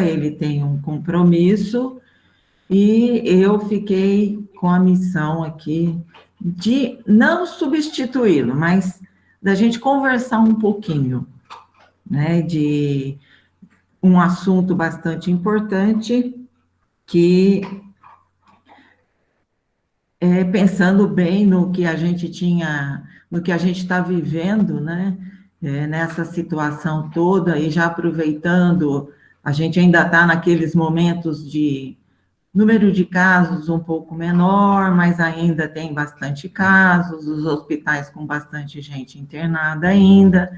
ele tem um compromisso, e eu fiquei com a missão aqui de não substituí-lo, mas da gente conversar um pouquinho, né, de um assunto bastante importante, que pensando bem no que a gente tinha, no que a gente está vivendo, né, nessa situação toda, e já aproveitando, a gente ainda está naqueles momentos de número de casos um pouco menor, mas ainda tem bastante casos, os hospitais com bastante gente internada ainda,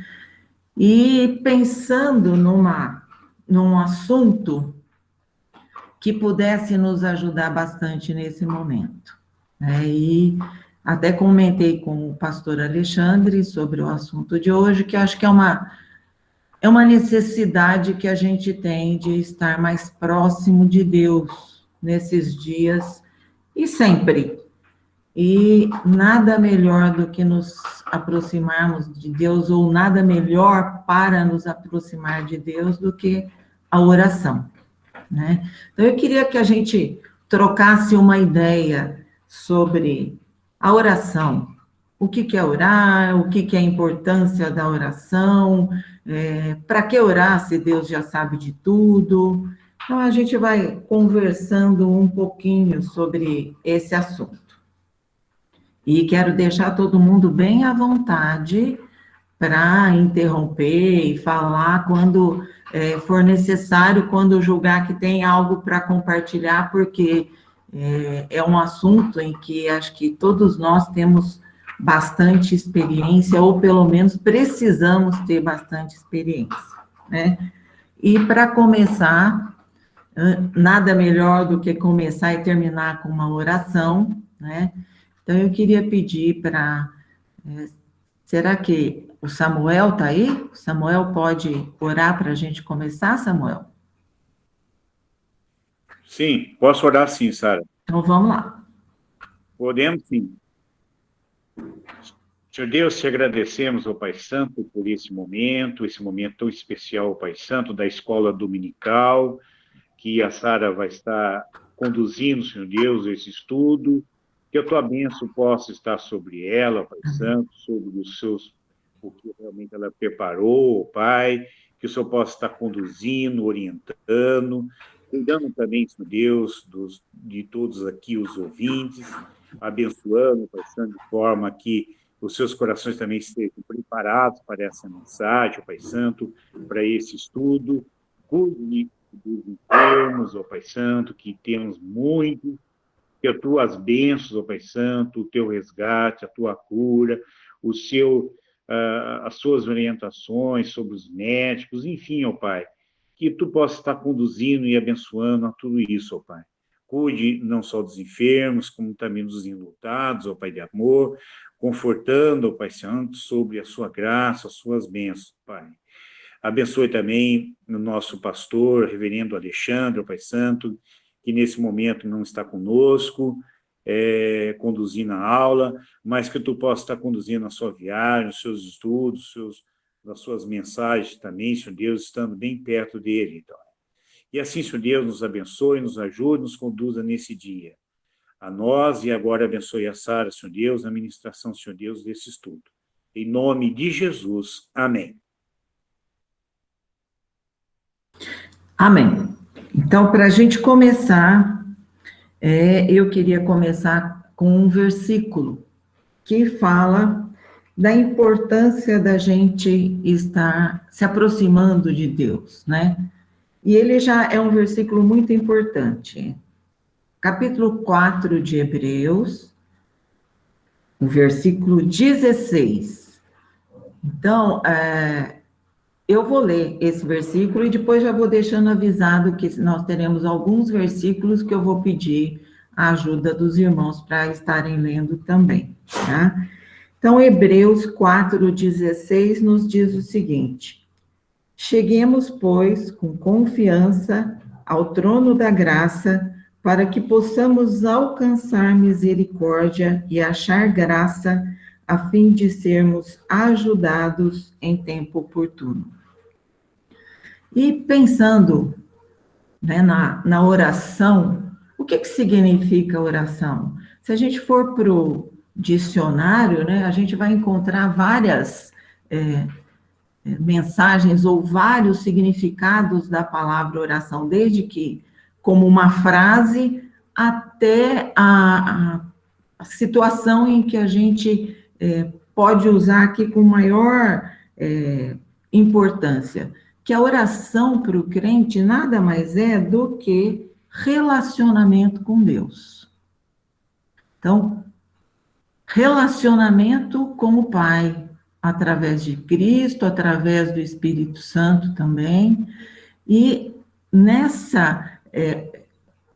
e pensando num assunto que pudesse nos ajudar bastante nesse momento, né? E até comentei com o pastor Alexandre sobre o assunto de hoje, que acho que é uma necessidade que a gente tem de estar mais próximo de Deus nesses dias e sempre. E nada melhor do que nos aproximarmos de Deus, ou nada melhor para nos aproximar de Deus do que a oração, né? Então, eu queria que a gente trocasse uma ideia sobre a oração. O que é orar, o que é a importância da oração, para que orar se Deus já sabe de tudo. Então, a gente vai conversando um pouquinho sobre esse assunto. E quero deixar todo mundo bem à vontade para interromper e falar quando for necessário, quando julgar que tem algo para compartilhar, porque é um assunto em que acho que todos nós temos bastante experiência, ou pelo menos precisamos ter bastante experiência, né? E para começar, nada melhor do que começar e terminar com uma oração, né? Então, eu queria pedir para... será que o Samuel está aí? O Samuel pode orar para a gente começar, Samuel? Sim, posso orar sim, Sara. Então, vamos lá. Podemos sim. Senhor Deus, te agradecemos, ó Pai Santo, por esse momento tão especial, ó Pai Santo, da escola dominical, que a Sara vai estar conduzindo, Senhor Deus, esse estudo, que a tua bênção possa estar sobre ela, ó Pai Santo, sobre o que realmente ela preparou, ó Pai, que o Senhor possa estar conduzindo, orientando, cuidando também, Senhor Deus, de todos aqui os ouvintes, abençoando, Pai Santo, de forma que os seus corações também estejam preparados para essa mensagem, ó Pai Santo, para esse estudo. Cuide dos enfermos, ó Pai Santo, que temos muito, que as tuas bênçãos, ó Pai Santo, o teu resgate, a tua cura, as suas orientações sobre os médicos, enfim, ó Pai, que tu possa estar conduzindo e abençoando a tudo isso, ó Pai. Cuide não só dos enfermos, como também dos enlutados, ó Pai de amor, confortando, ó Pai Santo, sobre a sua graça, as suas bênçãos, Pai. Abençoe também o nosso pastor, reverendo Alexandre, ó Pai Santo, que nesse momento não está conosco, conduzindo a aula, mas que tu possa estar conduzindo a sua viagem, os seus estudos, as suas mensagens também, Senhor Deus, estando bem perto dele, então. E assim, Senhor Deus, nos abençoe, nos ajude, nos conduza nesse dia. A nós, e agora abençoe a Sara, Senhor Deus, na ministração, Senhor Deus, desse estudo. Em nome de Jesus, amém. Amém. Então, para a gente começar, eu queria começar com um versículo que fala da importância da gente estar se aproximando de Deus, né? E ele já é um versículo muito importante. Capítulo 4 de Hebreus, o versículo 16. Então, eu vou ler esse versículo e depois já vou deixando avisado que nós teremos alguns versículos que eu vou pedir a ajuda dos irmãos para estarem lendo também, tá? Então, Hebreus 4:16 nos diz o seguinte: cheguemos, pois, com confiança ao trono da graça, para que possamos alcançar misericórdia e achar graça, a fim de sermos ajudados em tempo oportuno. E pensando né, na oração, o que significa oração? Se a gente for para o dicionário, né, a gente vai encontrar várias mensagens ou vários significados da palavra oração, desde que como uma frase até a situação em que a gente pode usar aqui com maior importância, que a oração para o crente nada mais é do que relacionamento com Deus. Então, relacionamento com o Pai, através de Cristo, através do Espírito Santo também, e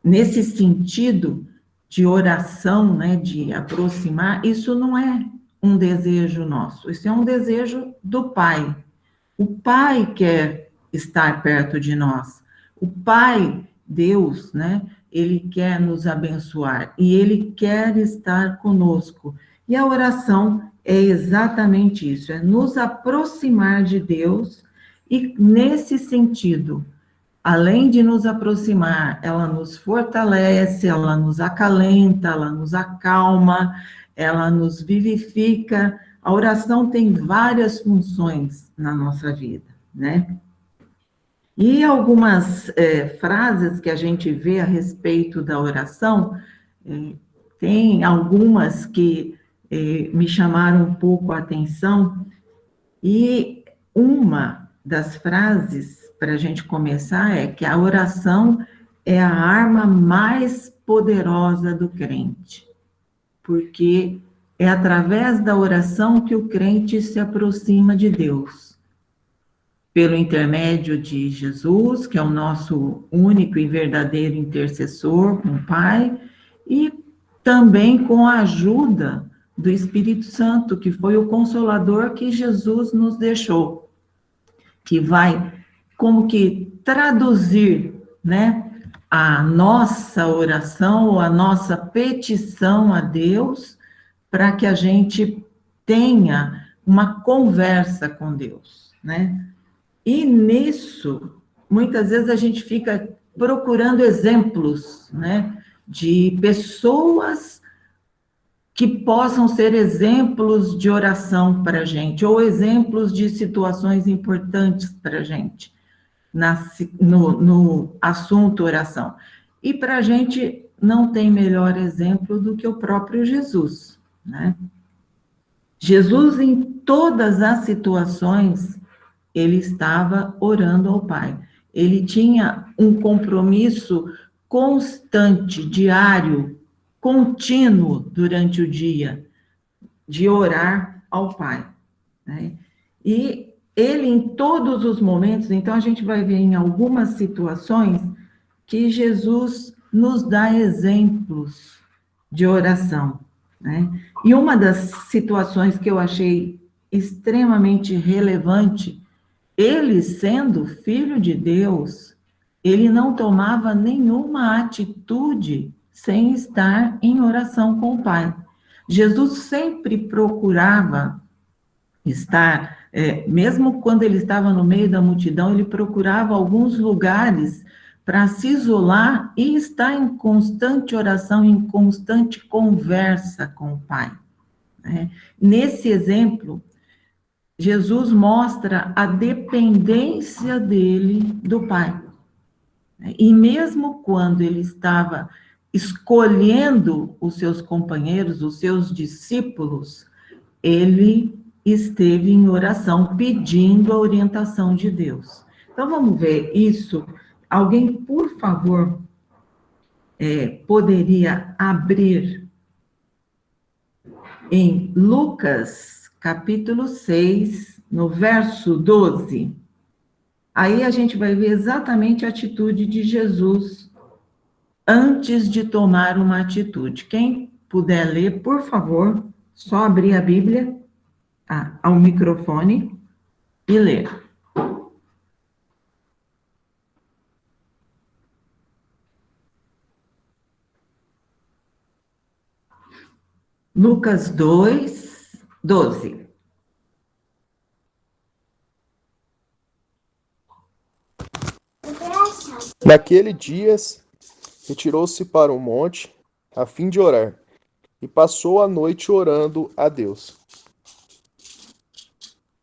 nesse sentido de oração, né, de aproximar, isso não é um desejo nosso, isso é um desejo do Pai. O Pai quer estar perto de nós. O Pai, Deus, né, ele quer nos abençoar e ele quer estar conosco. E a oração é exatamente isso, é nos aproximar de Deus e, nesse sentido, além de nos aproximar, ela nos fortalece, ela nos acalenta, ela nos acalma, ela nos vivifica. A oração tem várias funções na nossa vida, né? E algumas frases que a gente vê a respeito da oração, tem algumas que me chamaram um pouco a atenção, e uma das frases, para a gente começar, é que a oração é a arma mais poderosa do crente, porque é através da oração que o crente se aproxima de Deus, pelo intermédio de Jesus, que é o nosso único e verdadeiro intercessor com o Pai, e também com a ajuda do Espírito Santo, que foi o consolador que Jesus nos deixou, que vai como que traduzir, né, a nossa oração ou a nossa petição a Deus, para que a gente tenha uma conversa com Deus, né? E nisso, muitas vezes a gente fica procurando exemplos, né, de pessoas que possam ser exemplos de oração para a gente, ou exemplos de situações importantes para a gente, no assunto oração. E para a gente não tem melhor exemplo do que o próprio Jesus, né? Jesus, em todas as situações, ele estava orando ao Pai. Ele tinha um compromisso constante, diário, contínuo durante o dia, de orar ao Pai, né? E ele, em todos os momentos, então a gente vai ver em algumas situações que Jesus nos dá exemplos de oração, né? E uma das situações que eu achei extremamente relevante, ele sendo filho de Deus, ele não tomava nenhuma atitude sem estar em oração com o Pai. Jesus sempre procurava estar, mesmo quando ele estava no meio da multidão, ele procurava alguns lugares para se isolar e estar em constante oração, em constante conversa com o Pai, né? Nesse exemplo, Jesus mostra a dependência dele do Pai. E mesmo quando ele estava escolhendo os seus companheiros, os seus discípulos, ele esteve em oração pedindo a orientação de Deus. Então vamos ver isso. Alguém, por favor, poderia abrir em Lucas, capítulo 6, no verso 12. Aí a gente vai ver exatamente a atitude de Jesus antes de tomar uma atitude. Quem puder ler, por favor, só abrir a Bíblia ao microfone e ler. Lucas 2, 12. Naquele dia, retirou-se para o monte, a fim de orar, e passou a noite orando a Deus.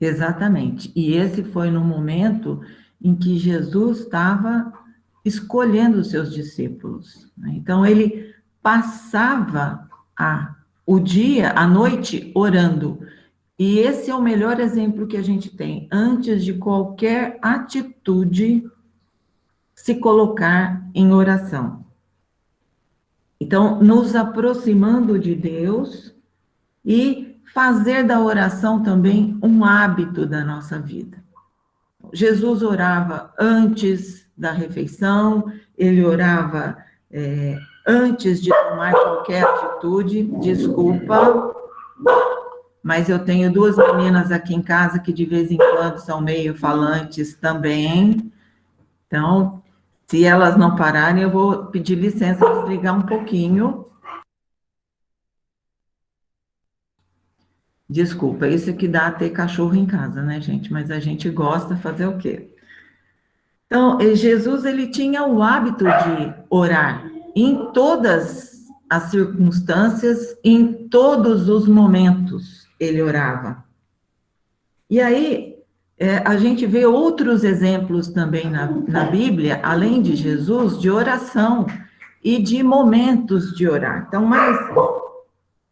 Exatamente. E esse foi no momento em que Jesus estava escolhendo os seus discípulos, né? Então, ele passava o dia, a noite, orando. E esse é o melhor exemplo que a gente tem. Antes de qualquer atitude, se colocar em oração. Então, nos aproximando de Deus e fazer da oração também um hábito da nossa vida. Jesus orava antes da refeição, ele orava antes de tomar qualquer atitude. Desculpa, mas eu tenho duas meninas aqui em casa que de vez em quando são meio falantes também. Então, se elas não pararem, eu vou pedir licença para desligar um pouquinho. Desculpa, isso que dá a ter cachorro em casa, né, gente? Mas a gente gosta, fazer o quê? Então, Jesus, ele tinha o hábito de orar em todas as circunstâncias, em todos os momentos, ele orava. E aí, a gente vê outros exemplos também na Bíblia, além de Jesus, de oração e de momentos de orar. Então,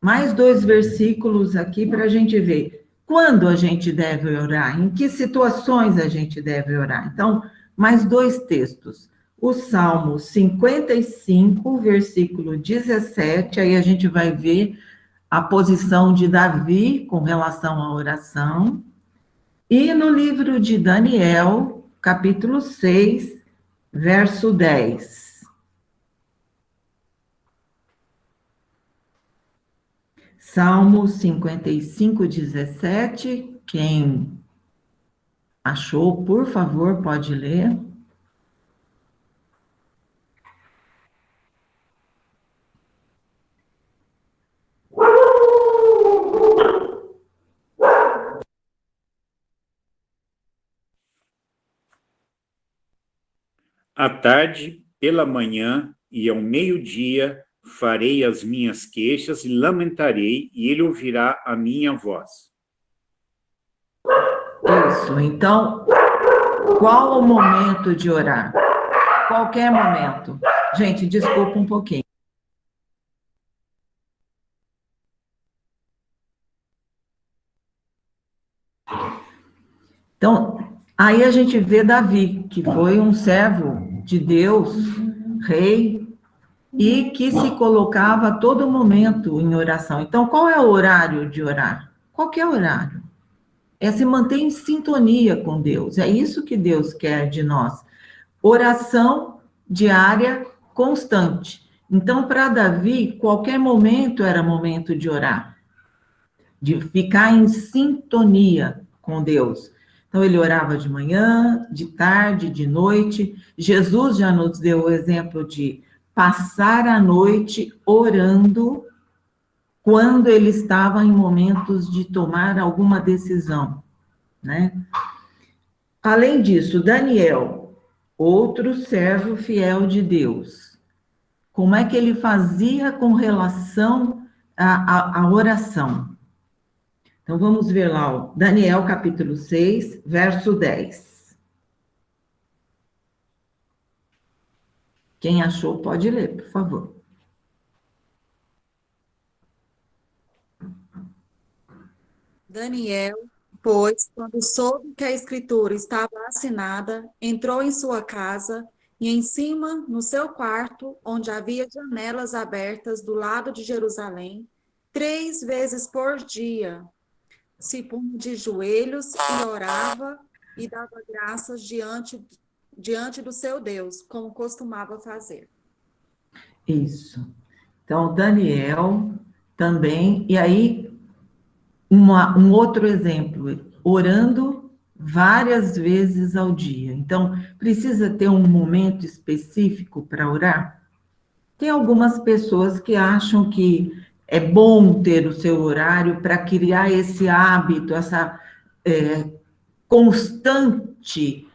mais dois versículos aqui para a gente ver quando a gente deve orar, em que situações a gente deve orar. Então, mais dois textos. O Salmo 55, versículo 17, aí a gente vai ver a posição de Davi com relação à oração. E no livro de Daniel, capítulo 6, verso 10. Salmo 55, 17. Quem achou, por favor, pode ler. À tarde, pela manhã e ao meio-dia farei as minhas queixas e lamentarei, e ele ouvirá a minha voz. Isso, então, qual o momento de orar? Qualquer momento. Gente, desculpa um pouquinho. Então, aí a gente vê Davi, que foi um servo de Deus, rei, e que se colocava a todo momento em oração. Então, qual é o horário de orar? Qualquer horário. É se manter em sintonia com Deus. É isso que Deus quer de nós. Oração diária constante. Então, para Davi, qualquer momento era momento de orar, de ficar em sintonia com Deus. Então, ele orava de manhã, de tarde, de noite. Jesus já nos deu o exemplo de passar a noite orando quando ele estava em momentos de tomar alguma decisão, né? Além disso, Daniel, outro servo fiel de Deus, como é que ele fazia com relação à oração? Então, vamos ver lá, ó, Daniel, capítulo 6, verso 10. Quem achou, pode ler, por favor. Daniel, pois, quando soube que a escritura estava assinada, entrou em sua casa e em cima, no seu quarto, onde havia janelas abertas do lado de Jerusalém, 3 vezes por dia, se punha de joelhos e orava e dava graças diante do seu Deus, como costumava fazer. Isso. Então, Daniel também, e aí, um outro exemplo, orando várias vezes ao dia. Então, precisa ter um momento específico para orar? Tem algumas pessoas que acham que é bom ter o seu horário para criar esse hábito, essa constante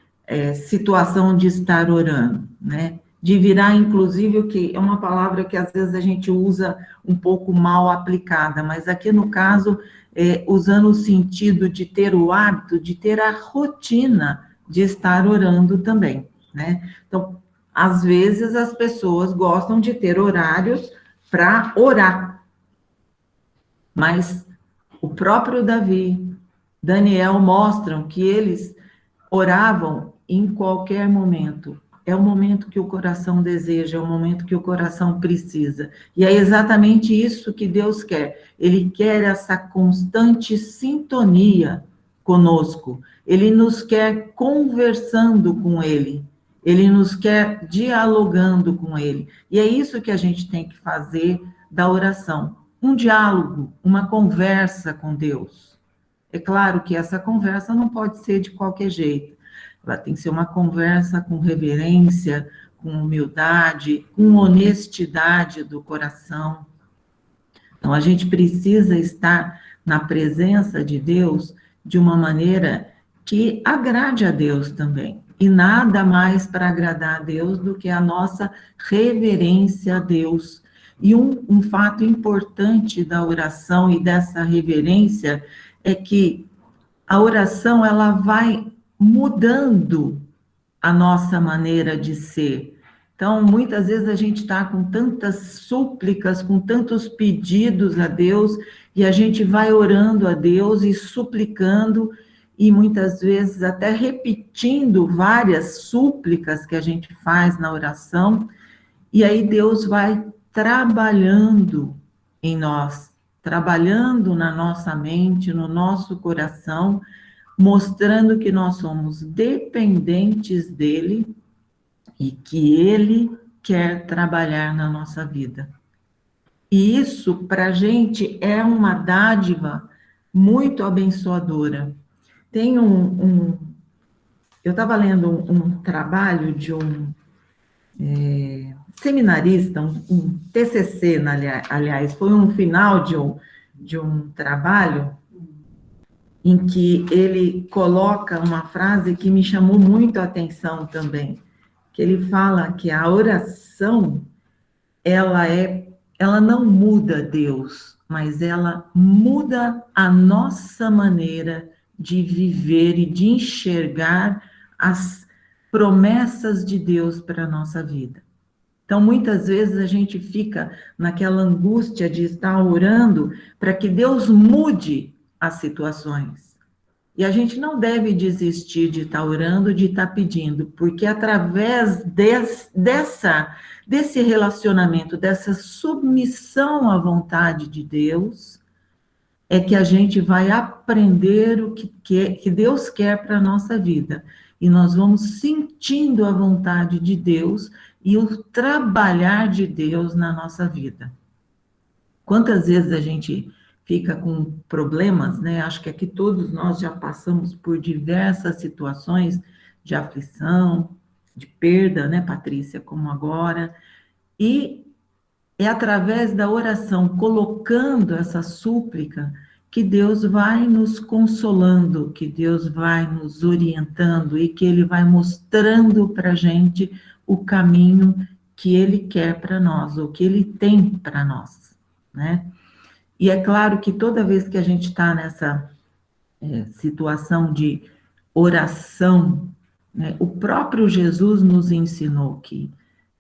situação de estar orando, né? De virar, inclusive, o que é uma palavra que às vezes a gente usa um pouco mal aplicada, mas aqui no caso, usando o sentido de ter o hábito, de ter a rotina de estar orando também, né? Então, às vezes as pessoas gostam de ter horários para orar, mas o próprio Davi, Daniel mostram que eles oravam em qualquer momento. É o momento que o coração deseja, é o momento que o coração precisa. E é exatamente isso que Deus quer. Ele quer essa constante sintonia conosco. Ele nos quer conversando com Ele. Ele nos quer dialogando com Ele. E é isso que a gente tem que fazer da oração. Um diálogo, uma conversa com Deus. É claro que essa conversa não pode ser de qualquer jeito. Ela tem que ser uma conversa com reverência, com humildade, com honestidade do coração. Então, a gente precisa estar na presença de Deus de uma maneira que agrade a Deus também. E nada mais para agradar a Deus do que a nossa reverência a Deus. E um fato importante da oração e dessa reverência é que a oração, ela vai mudando a nossa maneira de ser. Então, muitas vezes a gente está com tantas súplicas, com tantos pedidos a Deus, e a gente vai orando a Deus e suplicando, e muitas vezes até repetindo várias súplicas que a gente faz na oração, e aí Deus vai trabalhando em nós, trabalhando na nossa mente, no nosso coração, mostrando que nós somos dependentes dele e que ele quer trabalhar na nossa vida. E isso, para a gente, é uma dádiva muito abençoadora. Tem eu estava lendo um trabalho de um seminarista, um TCC, aliás, foi um final de um trabalho em que ele coloca uma frase que me chamou muito a atenção também, que ele fala que a oração, ela não muda Deus, mas ela muda a nossa maneira de viver e de enxergar as promessas de Deus para a nossa vida. Então, muitas vezes a gente fica naquela angústia de estar orando para que Deus mude as situações. E a gente não deve desistir de estar orando, de estar pedindo, porque através desse relacionamento, dessa submissão à vontade de Deus, é que a gente vai aprender o que Deus quer para a nossa vida. E nós vamos sentindo a vontade de Deus e o trabalhar de Deus na nossa vida. Quantas vezes a gente fica com problemas, né? Acho que aqui todos nós já passamos por diversas situações de aflição, de perda, né, Patrícia, como agora, e é através da oração, colocando essa súplica, que Deus vai nos consolando, que Deus vai nos orientando e que Ele vai mostrando para a gente o caminho que Ele quer para nós, ou que Ele tem para nós, né? E é claro que toda vez que a gente está nessa situação de oração, né, o próprio Jesus nos ensinou que,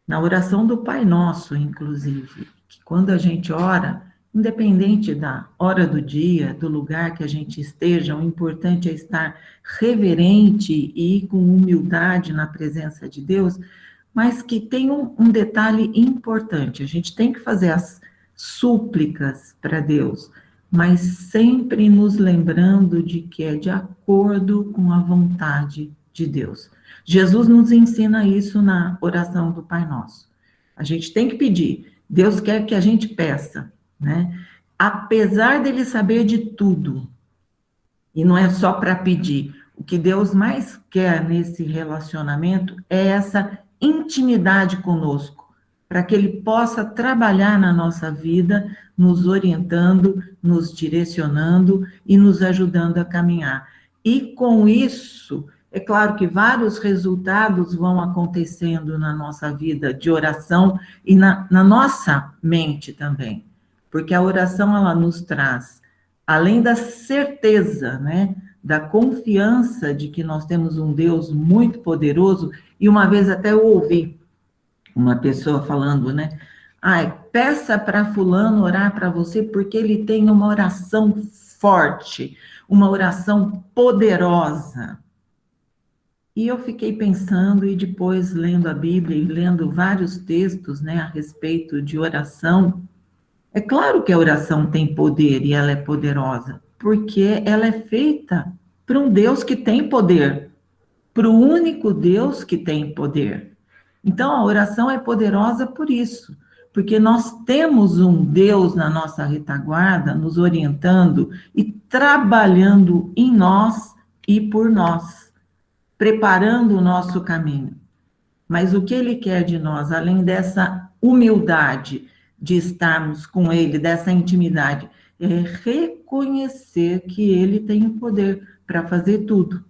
na oração do Pai Nosso, inclusive, que quando a gente ora, independente da hora do dia, do lugar que a gente esteja, o importante é estar reverente e com humildade na presença de Deus, mas que tem um detalhe importante, a gente tem que fazer as súplicas para Deus, mas sempre nos lembrando de que é de acordo com a vontade de Deus. Jesus nos ensina isso na oração do Pai Nosso. A gente tem que pedir, Deus quer que a gente peça, né? Apesar dele saber de tudo, e não é só para pedir, o que Deus mais quer nesse relacionamento é essa intimidade conosco, para que Ele possa trabalhar na nossa vida, nos orientando, nos direcionando e nos ajudando a caminhar. E com isso, É claro que vários resultados vão acontecendo na nossa vida de oração e na nossa mente também, porque a oração, ela nos traz, além da certeza, né, da confiança de que nós temos um Deus muito poderoso, e uma vez até eu ouvi uma pessoa falando, né, peça para fulano orar para você, porque ele tem uma oração forte, uma oração poderosa. E eu fiquei pensando, e depois lendo a Bíblia e lendo vários textos, né, a respeito de oração. É claro que a oração tem poder e ela é poderosa, porque ela é feita para um Deus que tem poder, para o único Deus que tem poder. Então, a oração é poderosa por isso, porque nós temos um Deus na nossa retaguarda, nos orientando e trabalhando em nós e por nós, preparando o nosso caminho. Mas o que Ele quer de nós, além dessa humildade de estarmos com Ele, dessa intimidade, é reconhecer que Ele tem o poder para fazer tudo.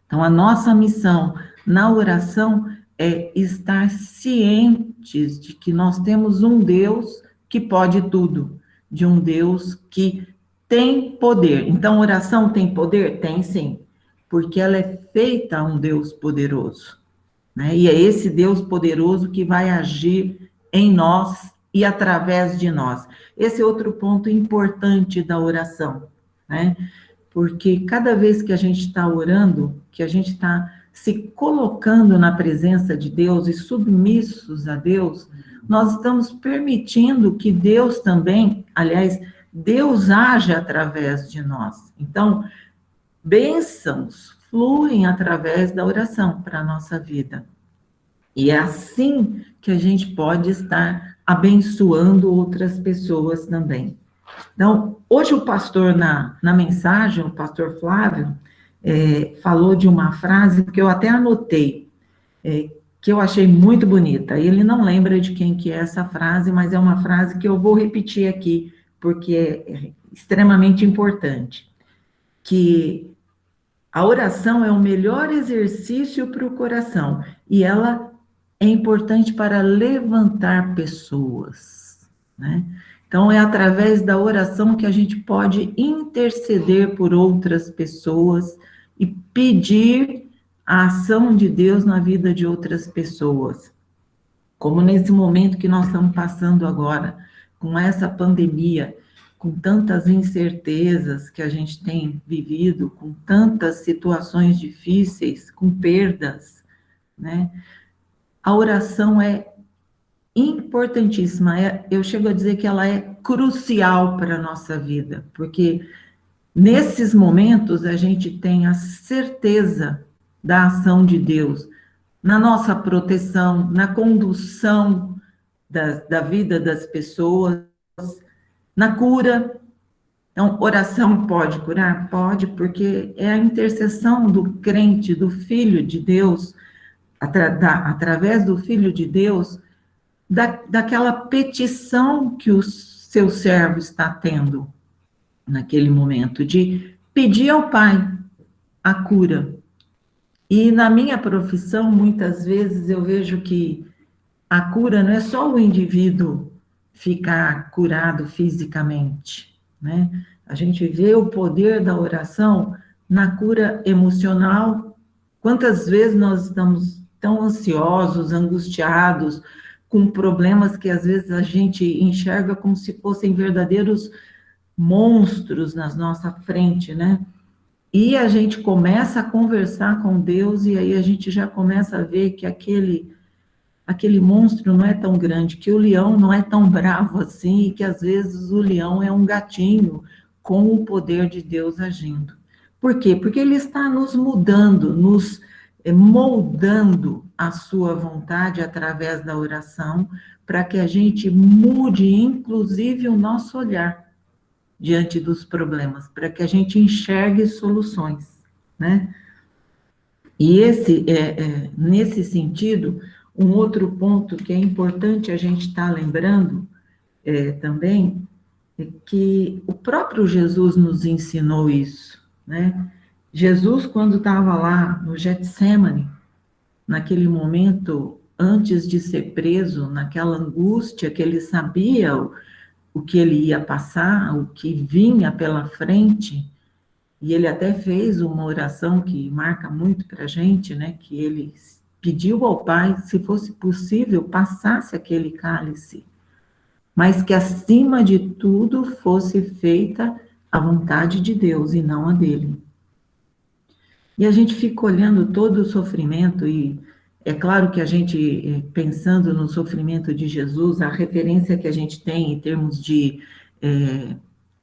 Então, a nossa missão na oração é estar cientes de que nós temos um Deus que pode tudo, de um Deus que tem poder. Então, oração tem poder? Tem sim, porque ela é feita a um Deus poderoso, né? E é esse Deus poderoso que vai agir em nós e através de nós. Esse é outro ponto importante da oração, né? Porque cada vez que a gente está orando, que a gente está se colocando na presença de Deus e submissos a Deus, nós estamos permitindo que Deus também, aliás, Deus age através de nós. Então, bênçãos fluem através da oração para a nossa vida. E é assim que a gente pode estar abençoando outras pessoas também. Então, hoje o pastor, na mensagem, o pastor Flávio, falou de uma frase que eu até anotei, que eu achei muito bonita. Ele não lembra de quem que é essa frase, mas é uma frase que eu vou repetir aqui, porque é extremamente importante. Que a oração é o melhor exercício para o coração, e ela é importante para levantar pessoas, né? Então, é através da oração que a gente pode interceder por outras pessoas e pedir a ação de Deus na vida de outras pessoas. Como nesse momento que nós estamos passando agora, com essa pandemia, com tantas incertezas que a gente tem vivido, com tantas situações difíceis, com perdas, né? A oração é importantíssima, eu chego a dizer que ela é crucial para a nossa vida, porque nesses momentos a gente tem a certeza da ação de Deus na nossa proteção, na condução da vida das pessoas, na cura. Então, oração pode curar? Pode, porque é a intercessão do crente, do Filho de Deus, através do Filho de Deus, daquela petição que o seu servo está tendo naquele momento, de pedir ao Pai a cura. E na minha profissão, muitas vezes eu vejo que a cura não é só o indivíduo ficar curado fisicamente, né? A gente vê o poder da oração na cura emocional. Quantas vezes nós estamos tão ansiosos, angustiados, com problemas que às vezes a gente enxerga como se fossem verdadeiros monstros na nossa frente, né? E a gente começa a conversar com Deus e aí a gente já começa a ver que aquele monstro não é tão grande, que o leão não é tão bravo assim, e que às vezes o leão é um gatinho com o poder de Deus agindo. Por quê? Porque ele está nos mudando, nos moldando a sua vontade através da oração, para que a gente mude, inclusive, o nosso olhar diante dos problemas, para que a gente enxergue soluções, né? E nesse sentido, um outro ponto que é importante a gente estar lembrando também, é que o próprio Jesus nos ensinou isso, né? Jesus, quando estava lá no Getsêmani, naquele momento, antes de ser preso, naquela angústia que ele sabia o que ele ia passar, o que vinha pela frente, e ele até fez uma oração que marca muito para a gente, né? Que ele pediu ao Pai, se fosse possível, passasse aquele cálice, mas que acima de tudo fosse feita a vontade de Deus e não a dele. E a gente fica olhando todo o sofrimento, e é claro que a gente, pensando no sofrimento de Jesus, a referência que a gente tem em termos de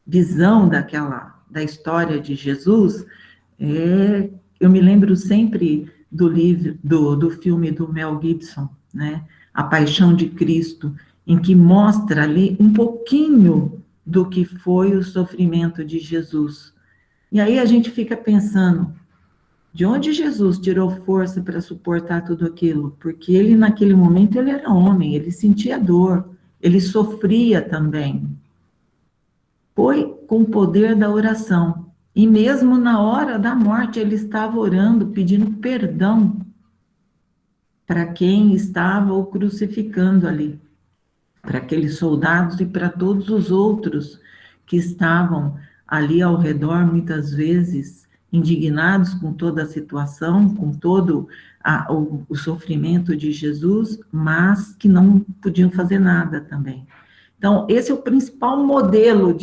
visão da história de Jesus, eu me lembro sempre do filme do Mel Gibson, né? A Paixão de Cristo, em que mostra ali um pouquinho do que foi o sofrimento de Jesus. E aí a gente fica pensando, de onde Jesus tirou força para suportar tudo aquilo? Porque ele, naquele momento, ele era homem, ele sentia dor, ele sofria também. Foi com o poder da oração. E mesmo na hora da morte, ele estava orando, pedindo perdão para quem estava o crucificando ali, para aqueles soldados e para todos os outros que estavam ali ao redor, muitas vezes indignados com toda a situação, com todo o sofrimento de Jesus, mas que não podiam fazer nada também. Então, esse é o principal modelo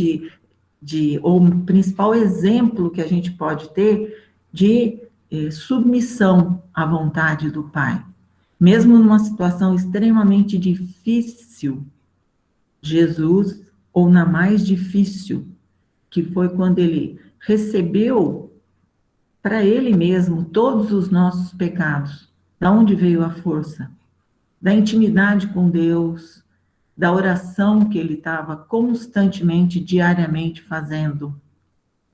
ou o principal exemplo que a gente pode ter de submissão à vontade do Pai. Mesmo numa situação extremamente difícil, Jesus, ou na mais difícil, que foi quando ele recebeu para ele mesmo todos os nossos pecados. Da onde veio a força? Da intimidade com Deus, da oração que ele estava constantemente, diariamente fazendo,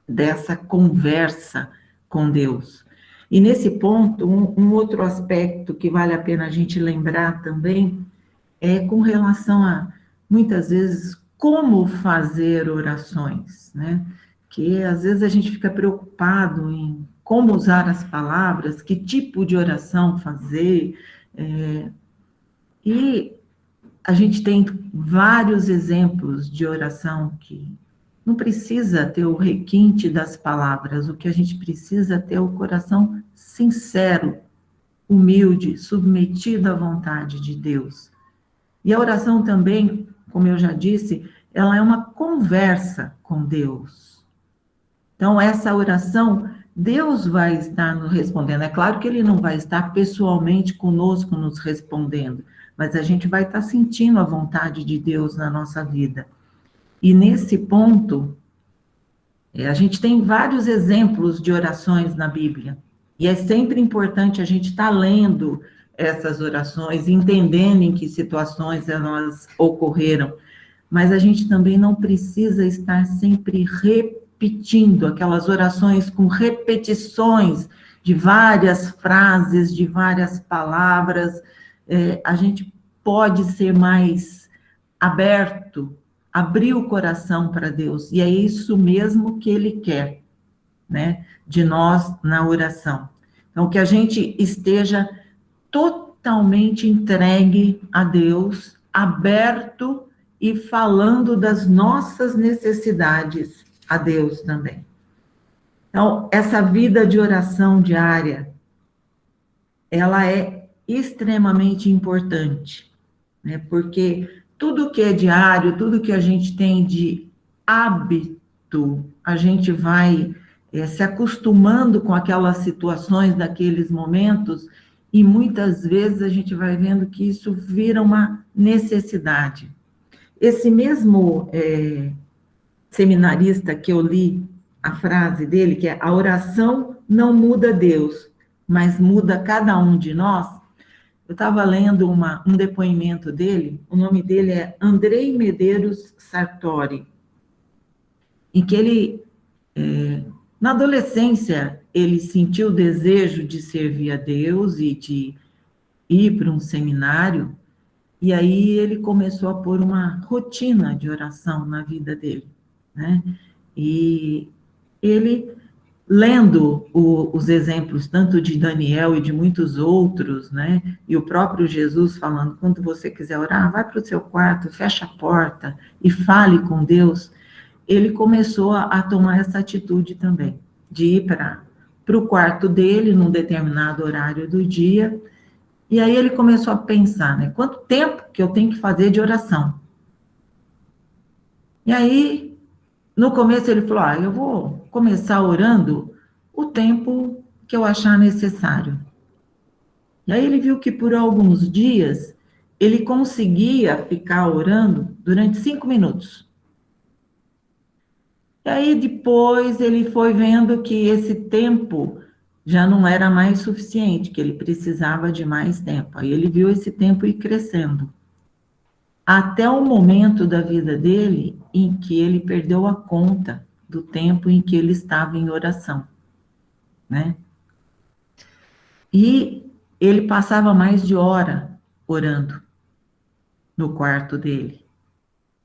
dessa conversa com Deus. E nesse ponto, um outro aspecto que vale a pena a gente lembrar também é com relação a, muitas vezes, como fazer orações, né? Que às vezes a gente fica preocupado em como usar as palavras, que tipo de oração fazer, e a gente tem vários exemplos de oração que não precisa ter o requinte das palavras, o que a gente precisa é ter o coração sincero, humilde, submetido à vontade de Deus. E a oração também, como eu já disse, ela é uma conversa com Deus. Então, essa oração, Deus vai estar nos respondendo. É claro que Ele não vai estar pessoalmente conosco nos respondendo, mas a gente vai estar sentindo a vontade de Deus na nossa vida. E nesse ponto, a gente tem vários exemplos de orações na Bíblia. E é sempre importante a gente estar lendo essas orações, entendendo em que situações elas ocorreram. Mas a gente também não precisa estar sempre repetindo aquelas orações com repetições de várias frases, de várias palavras. A gente pode ser mais aberto, abrir o coração para Deus, e é isso mesmo que Ele quer, né, de nós na oração. Então, que a gente esteja totalmente entregue a Deus, aberto e falando das nossas necessidades a Deus também. Então, essa vida de oração diária, ela é extremamente importante, né, porque tudo que é diário, tudo que a gente tem de hábito, a gente vai se acostumando com aquelas situações, daqueles momentos, e muitas vezes a gente vai vendo que isso vira uma necessidade. Esse mesmo seminarista que eu li a frase dele, que é: a oração não muda Deus, mas muda cada um de nós. Eu estava lendo um depoimento dele, o nome dele é Andrei Medeiros Sartori, em que ele, na adolescência, ele sentiu o desejo de servir a Deus e de ir para um seminário, e aí ele começou a pôr uma rotina de oração na vida dele, né? E ele lendo os exemplos tanto de Daniel e de muitos outros, né, e o próprio Jesus falando, quando você quiser orar, vai para o seu quarto, fecha a porta e fale com Deus, ele começou a tomar essa atitude também, de ir para o quarto dele, num determinado horário do dia, e aí ele começou a pensar, né, quanto tempo que eu tenho que fazer de oração? E aí, no começo ele falou, eu vou começar orando o tempo que eu achar necessário. E aí ele viu que por alguns dias ele conseguia ficar orando durante 5 minutos. E aí depois ele foi vendo que esse tempo já não era mais suficiente, que ele precisava de mais tempo. Aí ele viu esse tempo ir crescendo. Até o momento da vida dele em que ele perdeu a conta do tempo em que ele estava em oração, né? E ele passava mais de hora orando no quarto dele.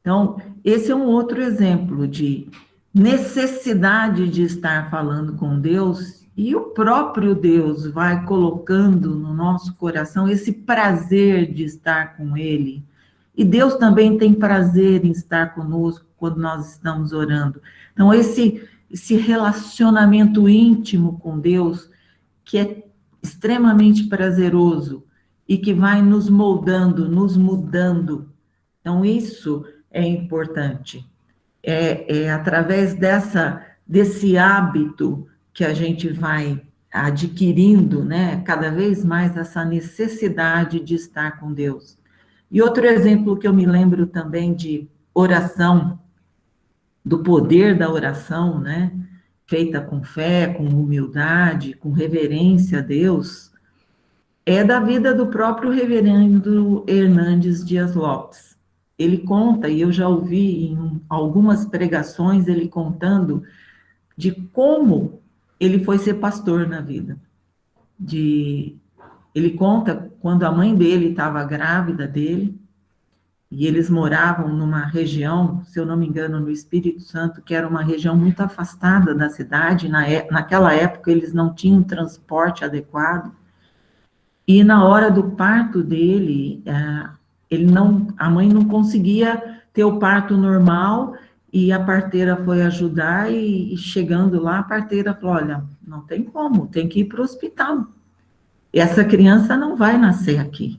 Então, esse é um outro exemplo de necessidade de estar falando com Deus, e o próprio Deus vai colocando no nosso coração esse prazer de estar com Ele. E Deus também tem prazer em estar conosco quando nós estamos orando. Então, esse relacionamento íntimo com Deus, que é extremamente prazeroso e que vai nos moldando, nos mudando. Então, isso é importante. É através desse hábito que a gente vai adquirindo, né, cada vez mais essa necessidade de estar com Deus. E outro exemplo que eu me lembro também de oração, do poder da oração, né, feita com fé, com humildade, com reverência a Deus, é da vida do próprio reverendo Hernandes Dias Lopes. Ele conta, e eu já ouvi em algumas pregações, ele contando de como ele foi ser pastor na vida. Ele conta quando a mãe dele estava grávida dele, e eles moravam numa região, se eu não me engano, no Espírito Santo, que era uma região muito afastada da cidade. Naquela época, eles não tinham transporte adequado. E na hora do parto dele, a mãe não conseguia ter o parto normal, e a parteira foi ajudar, e chegando lá, a parteira falou, olha, não tem como, tem que ir para o hospital. Essa criança não vai nascer aqui.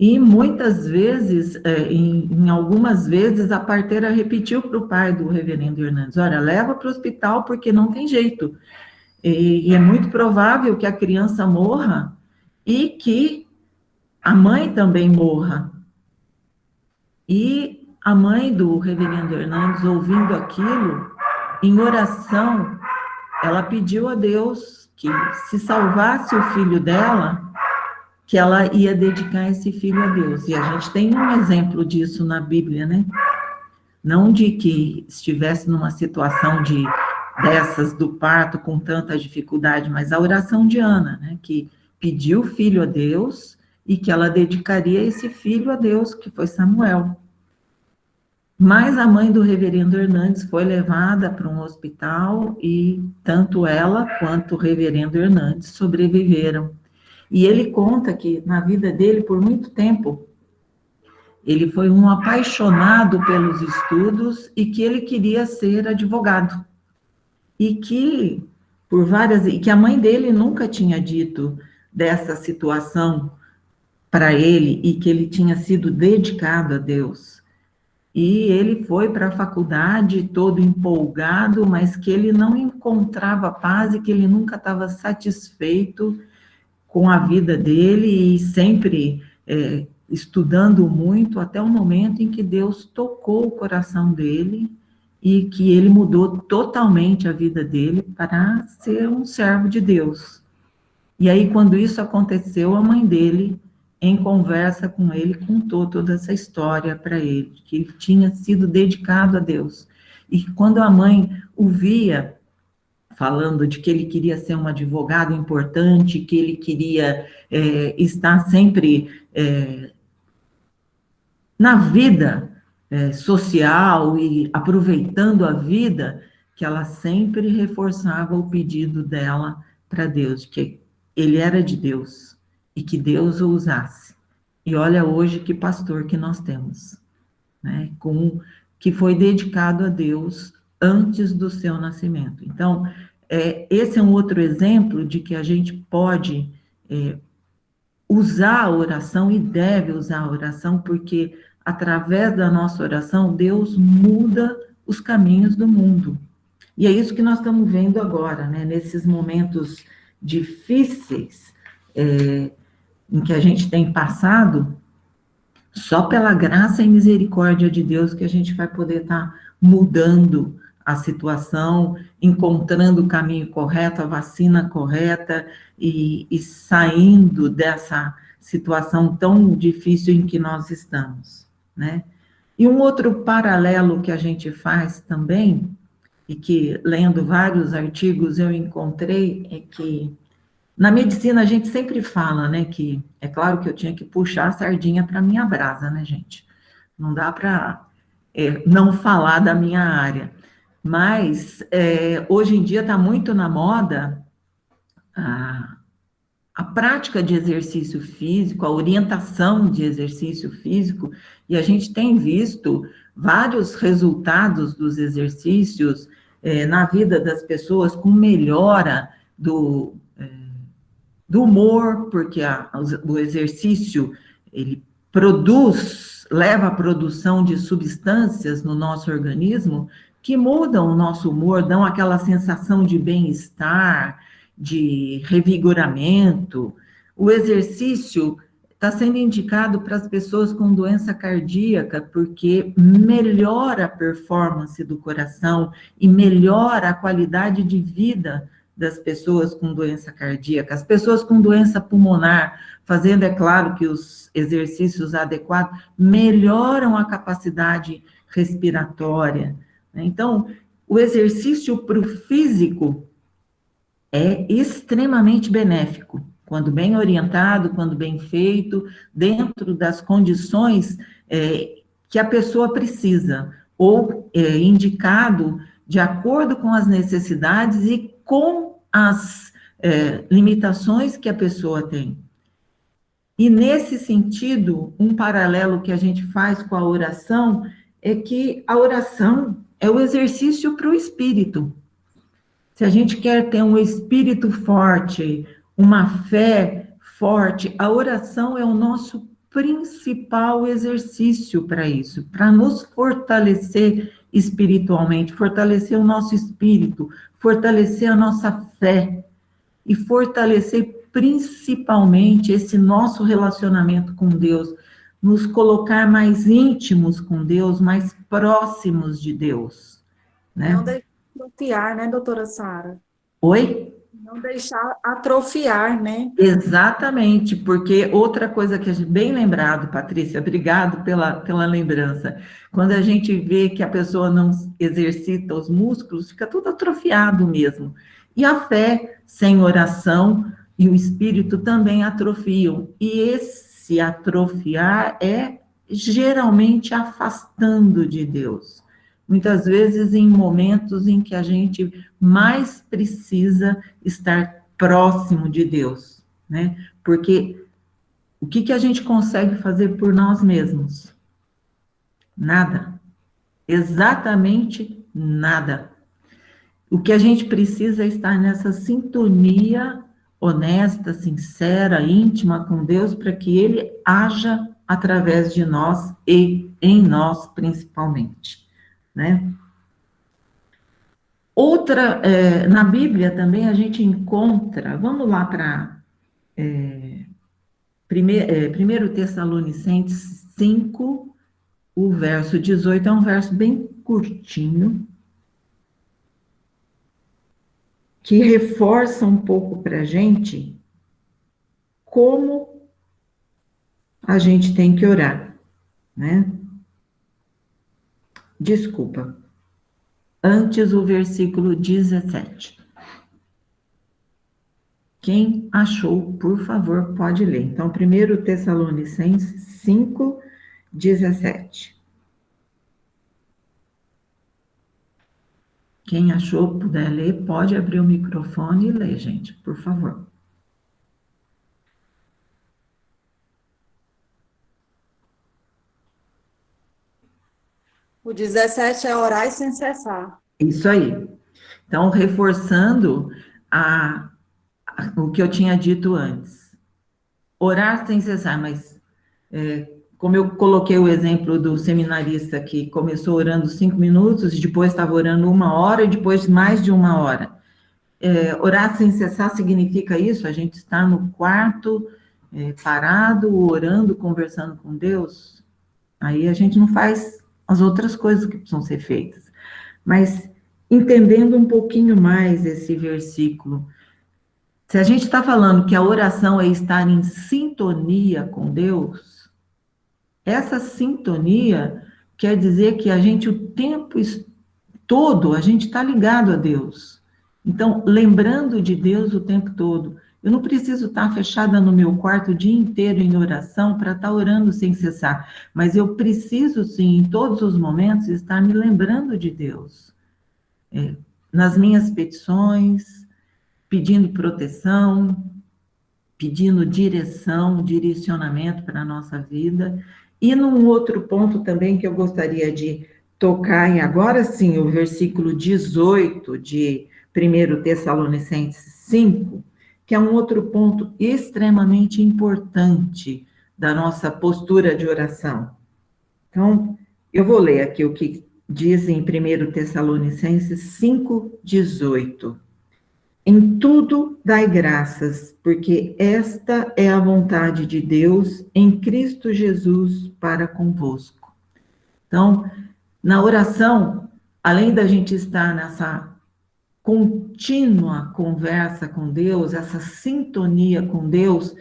E muitas vezes, em algumas vezes, a parteira repetiu para o pai do reverendo Hernandes, olha, leva para o hospital porque não tem jeito. E é muito provável que a criança morra e que a mãe também morra. E a mãe do reverendo Hernandes, ouvindo aquilo, em oração, ela pediu a Deus que se salvasse o filho dela, que ela ia dedicar esse filho a Deus. E a gente tem um exemplo disso na Bíblia, né? Não de que estivesse numa situação dessas do parto com tanta dificuldade, mas a oração de Ana, né? Que pediu o filho a Deus e que ela dedicaria esse filho a Deus, que foi Samuel. Mas a mãe do reverendo Hernandes foi levada para um hospital e tanto ela quanto o reverendo Hernandes sobreviveram. E ele conta que na vida dele, por muito tempo, ele foi um apaixonado pelos estudos e que ele queria ser advogado. E que a mãe dele nunca tinha dito dessa situação para ele e que ele tinha sido dedicado a Deus. E ele foi para a faculdade todo empolgado, mas que ele não encontrava paz e que ele nunca estava satisfeito com a vida dele e sempre estudando muito, até o momento em que Deus tocou o coração dele e que ele mudou totalmente a vida dele para ser um servo de Deus. E aí, quando isso aconteceu, a mãe dele, em conversa com ele, contou toda essa história para ele, que ele tinha sido dedicado a Deus. E quando a mãe o via falando de que ele queria ser um advogado importante, que ele queria estar sempre na vida social e aproveitando a vida, que ela sempre reforçava o pedido dela para Deus, que ele era de Deus e que Deus o usasse. E olha hoje que pastor que nós temos, né? Que foi dedicado a Deus antes do seu nascimento. Então, esse é um outro exemplo de que a gente pode usar a oração e deve usar a oração, porque através da nossa oração, Deus muda os caminhos do mundo. E é isso que nós estamos vendo agora, né? Nesses momentos difíceis em que a gente tem passado, só pela graça e misericórdia de Deus que a gente vai poder estar mudando a situação, encontrando o caminho correto, a vacina correta e saindo dessa situação tão difícil em que nós estamos, né? E um outro paralelo que a gente faz também, e que lendo vários artigos eu encontrei, é que na medicina a gente sempre fala, né, que é claro que eu tinha que puxar a sardinha para minha brasa, né, gente? Não dá para não falar da minha área. Mas hoje em dia está muito na moda a prática de exercício físico, a orientação de exercício físico, e a gente tem visto vários resultados dos exercícios na vida das pessoas, com melhora do humor, porque o exercício, ele leva à produção de substâncias no nosso organismo que mudam o nosso humor, dão aquela sensação de bem-estar, de revigoramento. O exercício está sendo indicado para as pessoas com doença cardíaca, porque melhora a performance do coração e melhora a qualidade de vida das pessoas com doença cardíaca, as pessoas com doença pulmonar, fazendo, é claro, que os exercícios adequados melhoram a capacidade respiratória. Então, o exercício para o físico é extremamente benéfico, quando bem orientado, quando bem feito, dentro das condições que a pessoa precisa, ou indicado de acordo com as necessidades e com as limitações que a pessoa tem. E nesse sentido, um paralelo que a gente faz com a oração é que a oração é o exercício para o espírito. Se a gente quer ter um espírito forte, uma fé forte, a oração é o nosso principal exercício para isso, para nos fortalecer espiritualmente, fortalecer o nosso espírito, fortalecer a nossa fé e fortalecer principalmente esse nosso relacionamento com Deus, nos colocar mais íntimos com Deus, mais próximos de Deus, né? Não deixar atrofiar, né, doutora Sara? Oi? Não deixar atrofiar, né? Exatamente, porque outra coisa que a gente, bem lembrado, Patrícia, obrigado pela lembrança. Quando a gente vê que a pessoa não exercita os músculos, fica tudo atrofiado mesmo. E a fé sem oração e o espírito também atrofiam. E esse atrofiar é geralmente afastando de Deus. Muitas vezes em momentos em que a gente mais precisa estar próximo de Deus, né? Porque o que a gente consegue fazer por nós mesmos? Nada. Exatamente nada. O que a gente precisa é estar nessa sintonia honesta, sincera, íntima com Deus, para que Ele haja através de nós e em nós principalmente, né? Outra, na Bíblia também a gente encontra, vamos lá para 1 Tessalonicenses 5, o verso 18, é um verso bem curtinho, que reforça um pouco para a gente como a gente tem que orar, né? Desculpa. Antes o versículo 17. Quem achou, por favor, pode ler. Então, 1 Tessalonicenses 5, 17. Quem achou, puder ler, pode abrir o microfone e ler, gente, por favor. O 17 é orar sem cessar. Isso aí. Então, reforçando o que eu tinha dito antes. Orar sem cessar, mas como eu coloquei o exemplo do seminarista que começou orando 5 minutos, depois estava orando 1 hora, e depois mais de 1 hora. Orar sem cessar significa isso? A gente está no quarto, parado, orando, conversando com Deus? Aí a gente não faz as outras coisas que precisam ser feitas. Mas, entendendo um pouquinho mais esse versículo, se a gente está falando que a oração é estar em sintonia com Deus, essa sintonia quer dizer que a gente, o tempo todo, a gente está ligado a Deus. Então, lembrando de Deus o tempo todo. Eu não preciso estar fechada no meu quarto o dia inteiro em oração para estar orando sem cessar, mas eu preciso, sim, em todos os momentos, estar me lembrando de Deus. Nas minhas petições, pedindo proteção, pedindo direção, direcionamento para a nossa vida. E num outro ponto também que eu gostaria de tocar, e agora sim, o versículo 18 de 1 Tessalonicenses 5, que é um outro ponto extremamente importante da nossa postura de oração. Então, eu vou ler aqui o que diz em 1 Tessalonicenses 5, 18. Em tudo dai graças, porque esta é a vontade de Deus em Cristo Jesus para convosco. Então, na oração, além da gente estar nessa contínua conversa com Deus, essa sintonia com Deus,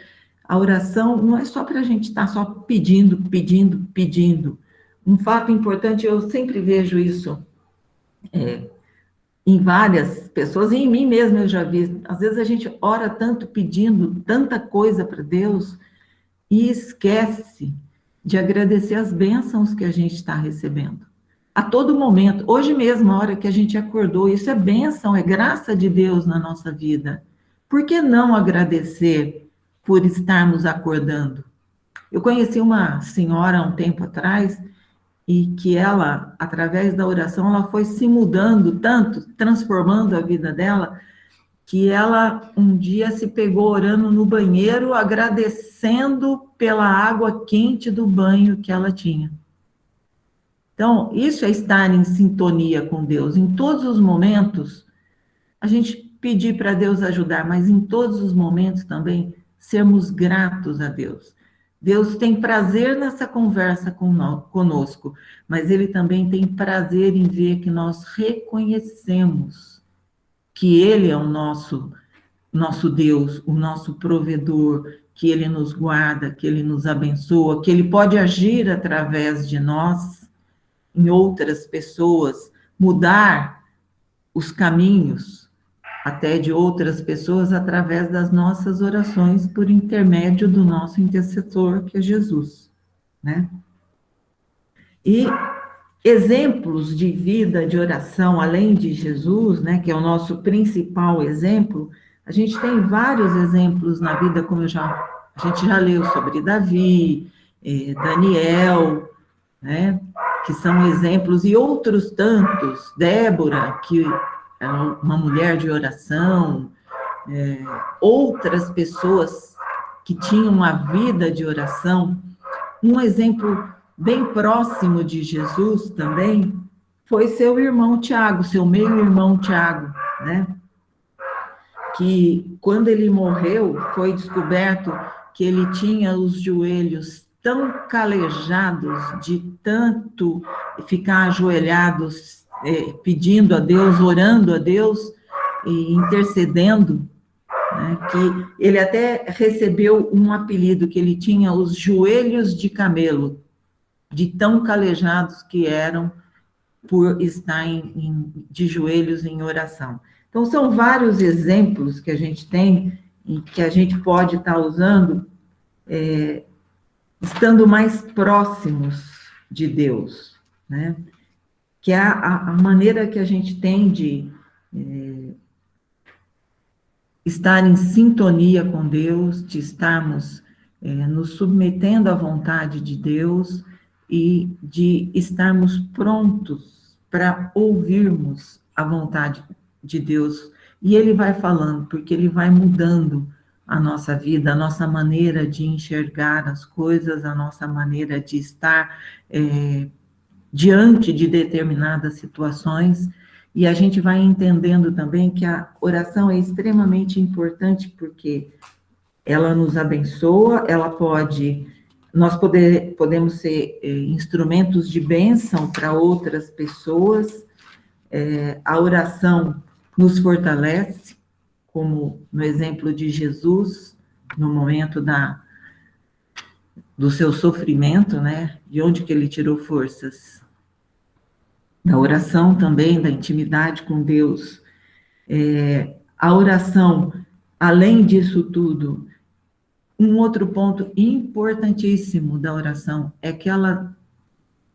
a oração não é só para a gente estar só pedindo, pedindo, pedindo. Um fato importante, eu sempre vejo isso em várias pessoas, e em mim mesma eu já vi. Às vezes a gente ora tanto pedindo tanta coisa para Deus e esquece de agradecer as bênçãos que a gente está recebendo. A todo momento, hoje mesmo, a hora que a gente acordou, isso é bênção, é graça de Deus na nossa vida. Por que não agradecer por estarmos acordando? Eu conheci uma senhora há um tempo atrás, e que ela, através da oração, ela foi se mudando tanto, transformando a vida dela, que ela um dia se pegou orando no banheiro, agradecendo pela água quente do banho que ela tinha. Então, isso é estar em sintonia com Deus. Em todos os momentos, a gente pedir para Deus ajudar, mas em todos os momentos também sermos gratos a Deus. Deus tem prazer nessa conversa conosco, mas Ele também tem prazer em ver que nós reconhecemos que Ele é o nosso Deus, o nosso provedor, que Ele nos guarda, que Ele nos abençoa, que Ele pode agir através de nós, em outras pessoas, mudar os caminhos até de outras pessoas através das nossas orações por intermédio do nosso intercessor, que é Jesus, né? E exemplos de vida de oração, além de Jesus, né, que é o nosso principal exemplo, a gente tem vários exemplos na vida, como a gente já leu sobre Davi, Daniel, né, que são exemplos, e outros tantos, Débora, que é uma mulher de oração, outras pessoas que tinham uma vida de oração. Um exemplo bem próximo de Jesus também foi seu irmão Tiago, seu meio-irmão Tiago, né? Que quando ele morreu, foi descoberto que ele tinha os joelhos tão calejados de tanto ficar ajoelhados, pedindo a Deus, orando a Deus e intercedendo, né, que ele até recebeu um apelido, que ele tinha os joelhos de camelo, de tão calejados que eram por estar de joelhos em oração. Então, são vários exemplos que a gente tem e que a gente pode estar usando, estando mais próximos de Deus, né? que é a maneira que a gente tem de estar em sintonia com Deus, de estarmos nos submetendo à vontade de Deus e de estarmos prontos para ouvirmos a vontade de Deus. E Ele vai falando, porque Ele vai mudando a nossa vida, a nossa maneira de enxergar as coisas, a nossa maneira de estar diante de determinadas situações, e a gente vai entendendo também que a oração é extremamente importante, porque ela nos abençoa, nós podemos ser instrumentos de bênção para outras pessoas, a oração nos fortalece, como no exemplo de Jesus, no momento do seu sofrimento, né? De onde que ele tirou forças? Da oração também, da intimidade com Deus. A oração, além disso tudo, um outro ponto importantíssimo da oração é que ela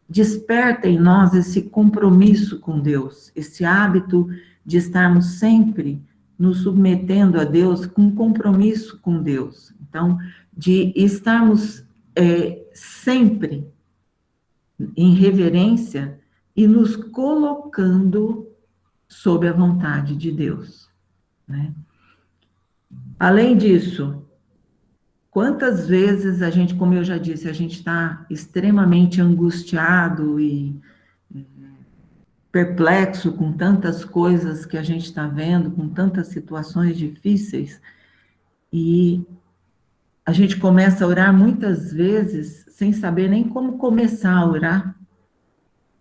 desperta em nós esse compromisso com Deus, esse hábito de estarmos sempre nos submetendo a Deus, com compromisso com Deus. Então, de estarmos sempre em reverência e nos colocando sob a vontade de Deus, né? Além disso, quantas vezes a gente, como eu já disse, a gente está extremamente angustiado e perplexo com tantas coisas que a gente está vendo, com tantas situações difíceis, e a gente começa a orar muitas vezes sem saber nem como começar a orar,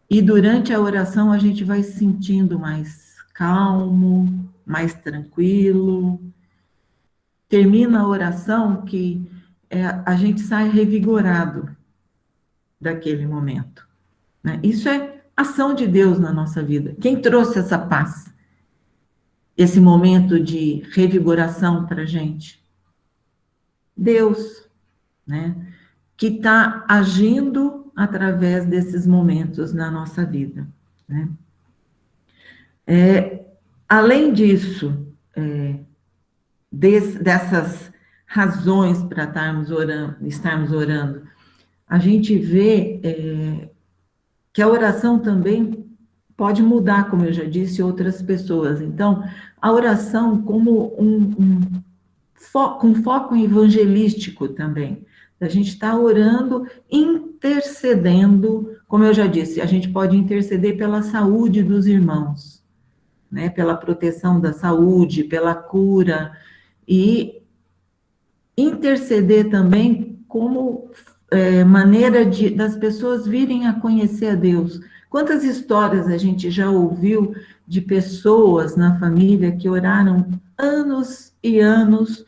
e durante a oração a gente vai se sentindo mais calmo, mais tranquilo. Termina a oração que a gente sai revigorado daquele momento, né? Isso é ação de Deus na nossa vida. Quem trouxe essa paz, esse momento de revigoração para a gente? Deus, né? Que está agindo através desses momentos na nossa vida, né? Além disso, dessas razões para estarmos orando, a gente vê que a oração também pode mudar, como eu já disse, outras pessoas. Então, a oração como com foco evangelístico também. A gente está orando, intercedendo, como eu já disse, a gente pode interceder pela saúde dos irmãos, né? Pela proteção da saúde, pela cura, e interceder também como maneira das pessoas virem a conhecer a Deus. Quantas histórias a gente já ouviu de pessoas na família que oraram anos e anos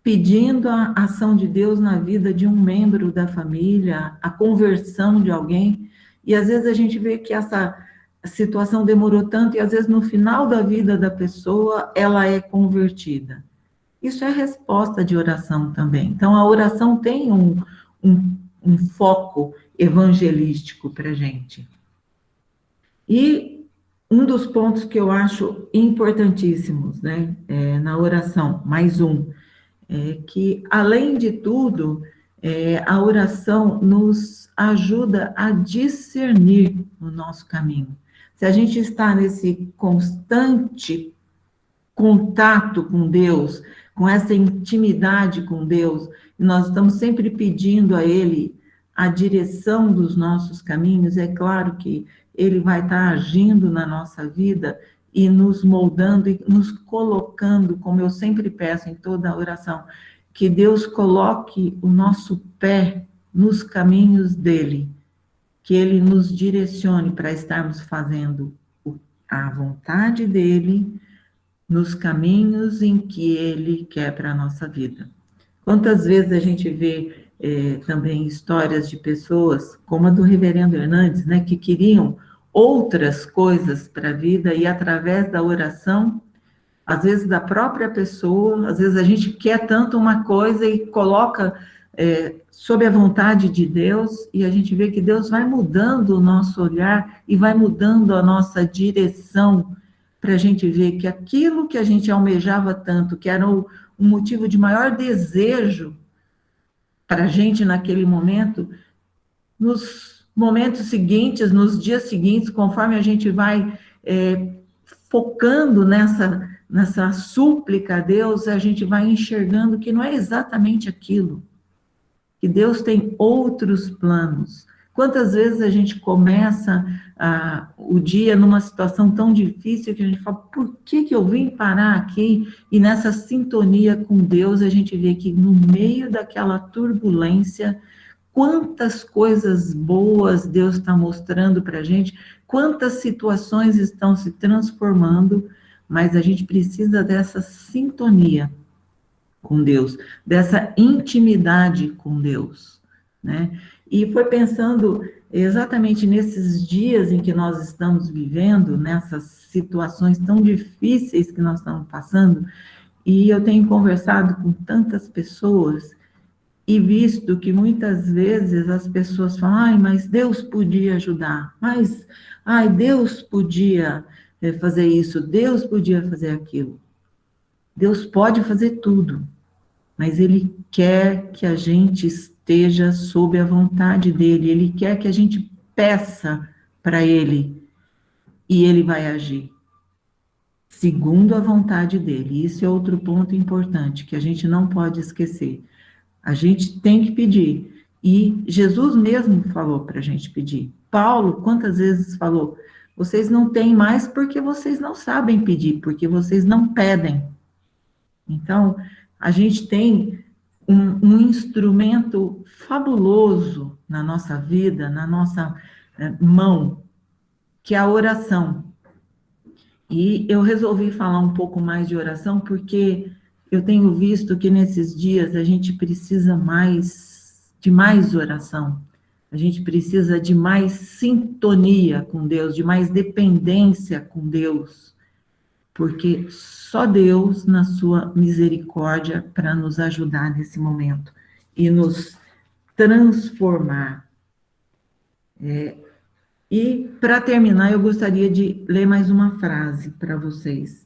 pedindo a ação de Deus na vida de um membro da família, a conversão de alguém, e às vezes a gente vê que essa situação demorou tanto, e às vezes no final da vida da pessoa, ela é convertida. Isso é resposta de oração também. Então, a oração tem um foco evangelístico para a gente. E um dos pontos que eu acho importantíssimos, né, na oração, mais é que, além de tudo, a oração nos ajuda a discernir o nosso caminho. Se a gente está nesse constante contato com Deus, com essa intimidade com Deus, nós estamos sempre pedindo a Ele a direção dos nossos caminhos, é claro que Ele vai estar agindo na nossa vida e nos moldando e nos colocando, como eu sempre peço em toda a oração, que Deus coloque o nosso pé nos caminhos dEle, que Ele nos direcione para estarmos fazendo a vontade dEle, nos caminhos em que Ele quer para a nossa vida. Quantas vezes a gente vê também histórias de pessoas, como a do reverendo Hernandes, né, que queriam outras coisas para a vida, e através da oração, às vezes da própria pessoa, às vezes a gente quer tanto uma coisa e coloca sob a vontade de Deus, e a gente vê que Deus vai mudando o nosso olhar e vai mudando a nossa direção, para a gente ver que aquilo que a gente almejava tanto, que era o motivo de maior desejo para a gente naquele momento, nos momentos seguintes, nos dias seguintes, conforme a gente vai focando nessa súplica a Deus, a gente vai enxergando que não é exatamente aquilo, que Deus tem outros planos. Quantas vezes a gente começa o dia numa situação tão difícil que a gente fala, por que eu vim parar aqui? E nessa sintonia com Deus, a gente vê que no meio daquela turbulência, quantas coisas boas Deus está mostrando para a gente, quantas situações estão se transformando, mas a gente precisa dessa sintonia com Deus, dessa intimidade com Deus, né? E foi pensando exatamente nesses dias em que nós estamos vivendo, nessas situações tão difíceis que nós estamos passando, e eu tenho conversado com tantas pessoas e visto que muitas vezes as pessoas falam, ai, mas Deus podia ajudar, mas, ai, Deus podia fazer isso, Deus podia fazer aquilo. Deus pode fazer tudo, mas Ele quer que a gente esteja sob a vontade dEle, Ele quer que a gente peça para Ele, e Ele vai agir, segundo a vontade dEle. Isso é outro ponto importante, que a gente não pode esquecer. A gente tem que pedir, e Jesus mesmo falou para a gente pedir. Paulo, quantas vezes falou, vocês não têm mais porque vocês não sabem pedir, porque vocês não pedem. Então, a gente tem um instrumento fabuloso na nossa vida, na nossa mão, que é a oração. E eu resolvi falar um pouco mais de oração, porque eu tenho visto que nesses dias a gente precisa de mais oração, a gente precisa de mais sintonia com Deus, de mais dependência com Deus, porque só Deus, na sua misericórdia, para nos ajudar nesse momento e nos transformar. E, para terminar, eu gostaria de ler mais uma frase para vocês.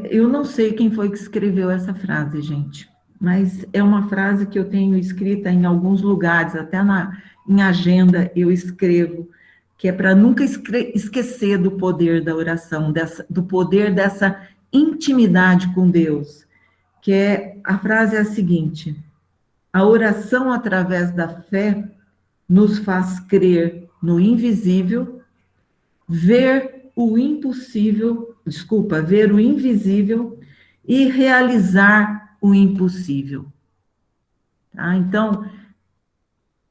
Eu não sei quem foi que escreveu essa frase, gente, mas é uma frase que eu tenho escrita em alguns lugares, até em agenda eu escrevo, que é para nunca esquecer do poder da oração, do poder dessa intimidade com Deus, que a frase é a seguinte: a oração através da fé nos faz crer no invisível, ver o invisível e realizar o impossível. Tá? Então,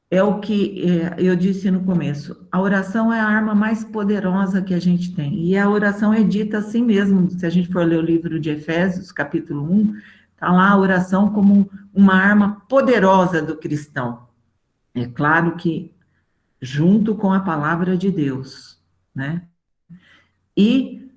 é o que eu disse no começo, a oração é a arma mais poderosa que a gente tem, e a oração é dita assim mesmo, se a gente for ler o livro de Efésios, capítulo 1, está lá a oração como uma arma poderosa do cristão. É claro que junto com a palavra de Deus, né? E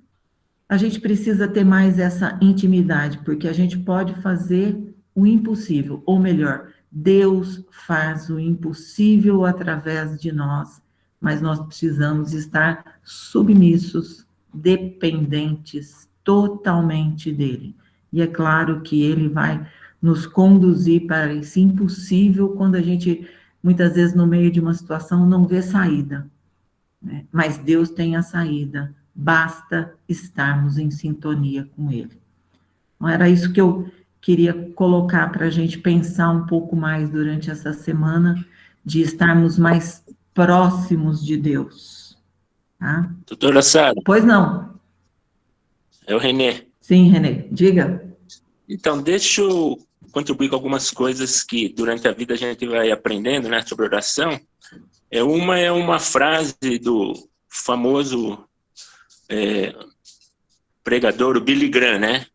a gente precisa ter mais essa intimidade, porque a gente pode fazer o impossível, ou melhor, Deus faz o impossível através de nós, mas nós precisamos estar submissos, dependentes totalmente dele. E é claro que ele vai nos conduzir para esse impossível quando a gente, muitas vezes, no meio de uma situação, não vê saída, né? Mas Deus tem a saída, basta estarmos em sintonia com ele. Então, era isso que eu queria colocar para a gente pensar um pouco mais durante essa semana, de estarmos mais próximos de Deus. Tá? Doutora Sara. Pois não. É o Renê. Sim, Renê, diga. Então, deixa eu contribuir com algumas coisas que durante a vida a gente vai aprendendo, né, sobre oração. Uma é uma frase do famoso pregador, o Billy Graham, né?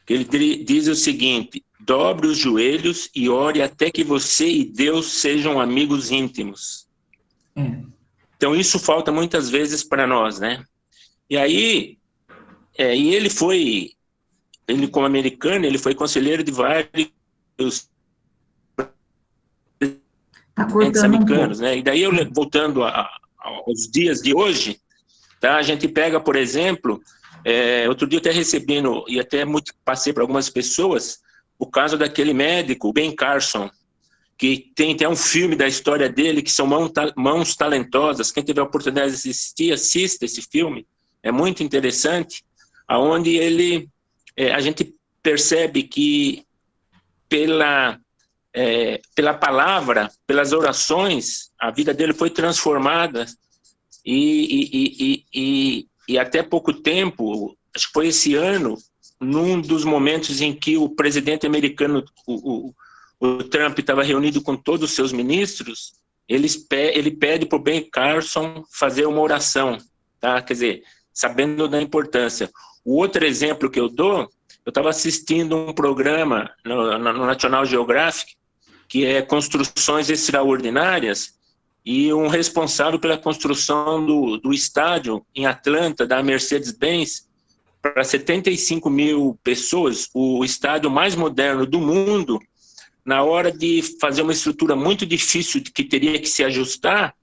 Que ele diz o seguinte: dobre os joelhos e ore até que você e Deus sejam amigos íntimos. Então, isso falta muitas vezes para nós, né? E aí, e ele como americano, ele foi conselheiro de vários os Tá presidentes cortando um americanos, pouco. né? E daí, voltando aos dias de hoje, tá? A gente pega, por exemplo, outro dia eu até recebi, e até passei para algumas pessoas, o caso daquele médico, Ben Carson, que tem até um filme da história dele, que são Mãos Talentosas. Quem tiver a oportunidade de assistir, assista esse filme. É muito interessante, aonde a gente percebe que pela palavra, pelas orações, a vida dele foi transformada, e até pouco tempo, acho que foi esse ano, num dos momentos em que o presidente americano, o Trump, estava reunido com todos os seus ministros, ele pede para o Ben Carson fazer uma oração, tá? Quer dizer, sabendo da importância. O outro exemplo que eu dou, eu estava assistindo um programa no National Geographic, que é Construções Extraordinárias, e um responsável pela construção do estádio em Atlanta, da Mercedes-Benz, para 75 mil pessoas, o estádio mais moderno do mundo. Na hora de fazer uma estrutura muito difícil, que teria que se ajustar,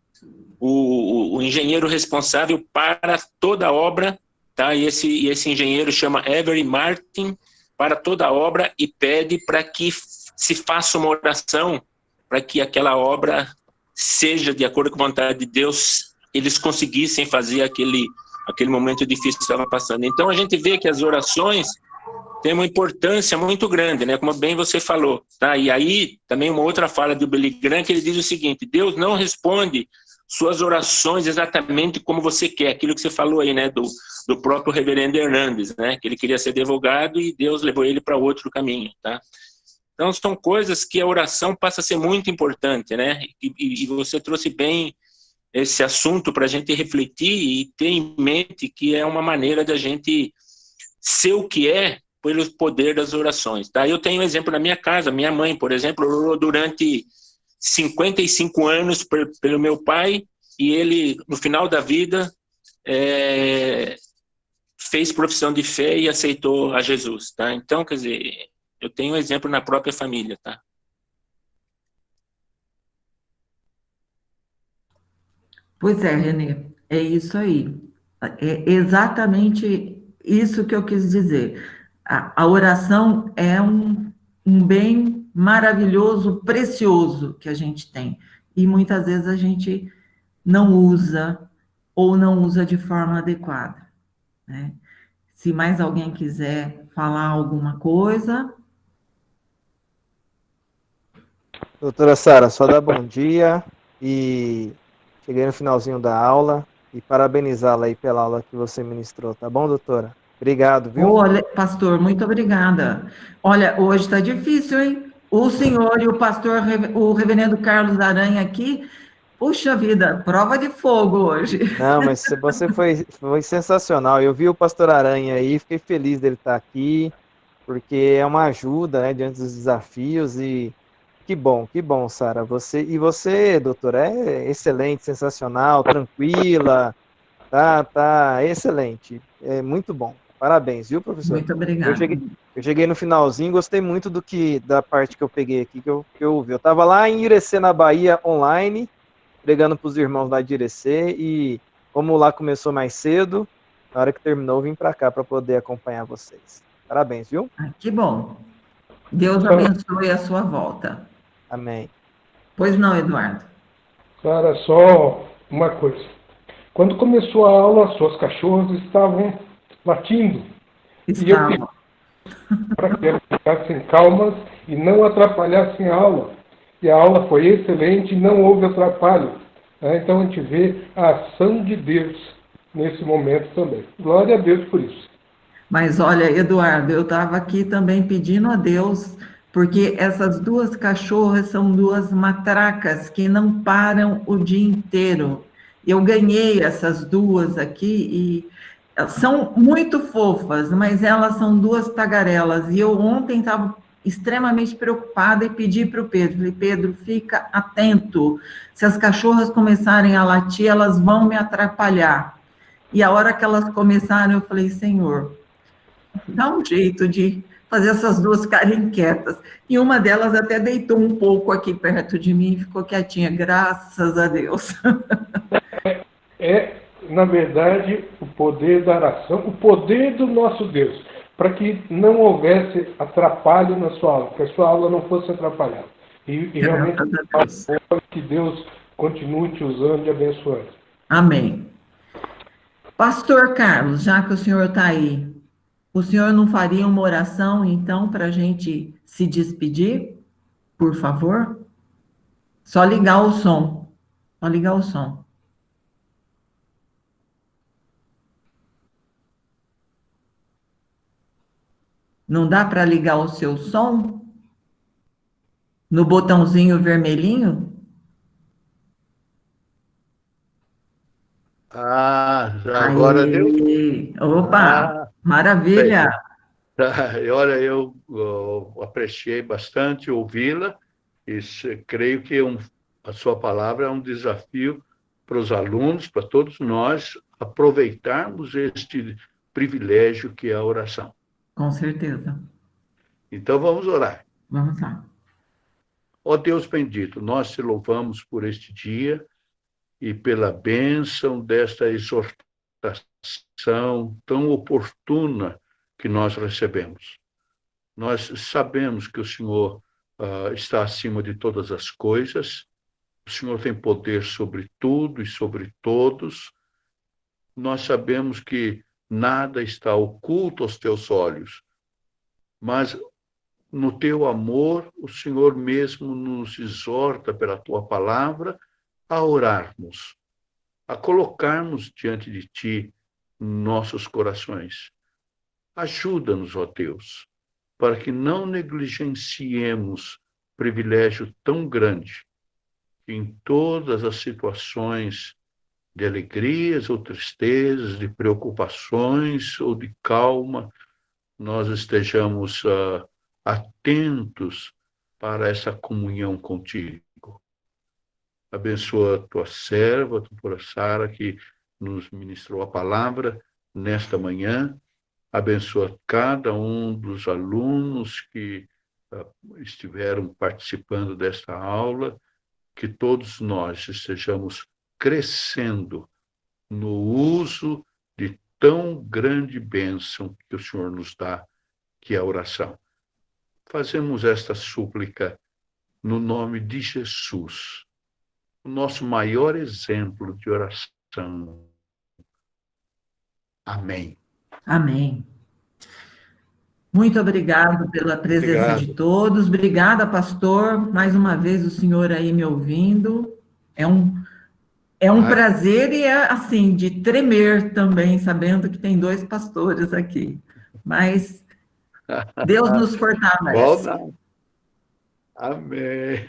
o engenheiro responsável para toda a obra, tá? E esse engenheiro chama Avery Martin, para toda a obra, e pede para que se faça uma oração para que aquela obra seja de acordo com a vontade de Deus, eles conseguissem fazer aquele momento difícil que estava passando. Então a gente vê que as orações têm uma importância muito grande, né? Como bem você falou, tá? E aí também uma outra fala do Billy Graham, que ele diz o seguinte: Deus não responde suas orações exatamente como você quer, aquilo que você falou aí, né, do próprio reverendo Hernandes, né, que ele queria ser advogado e Deus levou ele para outro caminho, tá? Então são coisas que a oração passa a ser muito importante, né? E você trouxe bem esse assunto para a gente refletir e ter em mente que é uma maneira da gente ser o que é pelo poder das orações, tá? Eu tenho um exemplo na minha casa. Minha mãe, por exemplo, orou durante 55 anos pelo meu pai, e ele, no final da vida, fez profissão de fé e aceitou a Jesus, tá? Então, quer dizer, eu tenho um exemplo na própria família, tá? Pois é, Renê, é isso aí. É exatamente isso que eu quis dizer. A oração é um bem maravilhoso, precioso que a gente tem. E muitas vezes a gente não usa ou não usa de forma adequada, né? Se mais alguém quiser falar alguma coisa. Doutora Sara, só dar bom dia e cheguei no finalzinho da aula e parabenizá-la aí pela aula que você ministrou, tá bom, doutora? Obrigado, viu? Olha, pastor, muito obrigada. Olha, hoje está difícil, hein? O senhor e o pastor, o reverendo Carlos Aranha aqui, puxa vida, prova de fogo hoje. Não, mas você foi sensacional. Eu vi o pastor Aranha aí, fiquei feliz dele estar aqui, porque é uma ajuda, né, diante dos desafios. E que bom, Sara. Você, doutora, é excelente, sensacional, tranquila, tá excelente. É muito bom. Parabéns, viu, professor? Muito obrigada. Eu cheguei no finalzinho, gostei muito da parte que eu peguei aqui, que eu ouvi. Eu estava lá em Irecê, na Bahia, online, pregando para os irmãos lá de Irecê, e como lá começou mais cedo, na hora que terminou, eu vim para cá para poder acompanhar vocês. Parabéns, viu? Que bom. Deus abençoe a sua volta. Amém. Pois não, Eduardo? Sara, só uma coisa. Quando começou a aula, suas cachorras estavam latindo. Estavam. E eu pedi para que elas ficassem calmas e não atrapalhassem a aula. E a aula foi excelente, não houve atrapalho. Então a gente vê a ação de Deus nesse momento também. Glória a Deus por isso. Mas olha, Eduardo, eu estava aqui também pedindo a Deus, porque essas duas cachorras são duas matracas que não param o dia inteiro. Eu ganhei essas duas aqui e são muito fofas, mas elas são duas tagarelas. E eu ontem estava extremamente preocupada e pedi para o Pedro, falei, Pedro, fica atento, se as cachorras começarem a latir, elas vão me atrapalhar. E a hora que elas começaram, eu falei, Senhor, dá um jeito de fazer essas duas ficarem quietas. E uma delas até deitou um pouco aqui perto de mim e ficou quietinha, graças a Deus. Na verdade, o poder da oração, o poder do nosso Deus, para que não houvesse atrapalho na sua aula, que a sua aula não fosse atrapalhada. E realmente, que Deus continue te usando e abençoando. Amém. Pastor Carlos, já que o senhor está aí, o senhor não faria uma oração, então, para a gente se despedir? Por favor? Só ligar o som. Só ligar o som. Não dá para ligar o seu som? No botãozinho vermelhinho? Agora deu? Opa, maravilha! Olha, eu apreciei bastante ouvi-la e creio que a sua palavra é um desafio para os alunos, para todos nós, aproveitarmos este privilégio que é a oração. Com certeza. Então, vamos orar. Vamos lá. Ó Deus bendito, nós te louvamos por este dia e pela bênção desta exortação tão oportuna que nós recebemos. Nós sabemos que o Senhor está acima de todas as coisas, o Senhor tem poder sobre tudo e sobre todos. Nós sabemos que nada está oculto aos teus olhos, mas no teu amor, o Senhor mesmo nos exorta pela tua palavra a orarmos, a colocarmos diante de ti nossos corações. Ajuda-nos, ó Deus, para que não negligenciemos privilégio tão grande, que em todas as situações de alegrias ou tristezas, de preocupações ou de calma, nós estejamos atentos para essa comunhão contigo. Abençoa a tua serva, a tua Sara, que nos ministrou a palavra nesta manhã. Abençoa cada um dos alunos que estiveram participando desta aula, que todos nós estejamos crescendo no uso de tão grande bênção que o Senhor nos dá, que é a oração. Fazemos esta súplica no nome de Jesus, o nosso maior exemplo de oração. Amém. Amém. Muito obrigado pela presença de todos. Obrigada, pastor. Mais uma vez o senhor aí me ouvindo. É um prazer e é assim, de tremer também, sabendo que tem 2 pastores aqui. Mas Deus nos fortalece. Amém.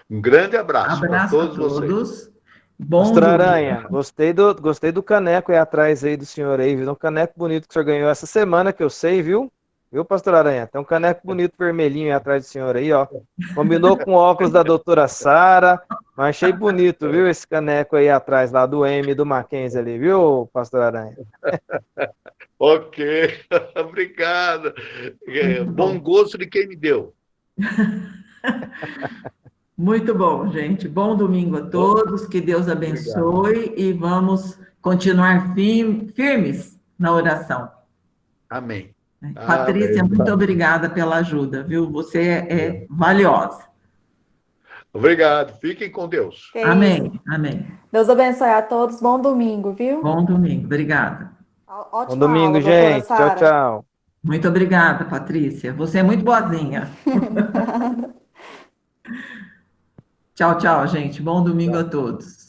Um grande abraço para todos vocês. Bom Pastor Aranha, gostei do caneco aí atrás aí do senhor aí, viu? Um caneco bonito que o senhor ganhou essa semana, que eu sei, viu? Viu, Pastor Aranha? Tem um caneco bonito vermelhinho aí atrás do senhor aí, ó. Combinou com o óculos da doutora Sara, mas achei bonito, viu, esse caneco aí atrás lá do M do Mackenzie ali, viu, Pastor Aranha? Ok, obrigado. Bom gosto de quem me deu. Muito bom, gente. Bom domingo a todos, que Deus abençoe. Obrigado. E vamos continuar firmes na oração. Amém. Patrícia, muito obrigada pela ajuda, viu? Você é valiosa. Obrigado. Fiquem com Deus. Amém. Amém. Deus abençoe a todos. Bom domingo, viu? Bom domingo. Obrigada. Ótima Bom domingo, aula, gente. Tchau, tchau. Muito obrigada, Patrícia. Você é muito boazinha. Tchau, tchau, gente. Bom domingo a todos.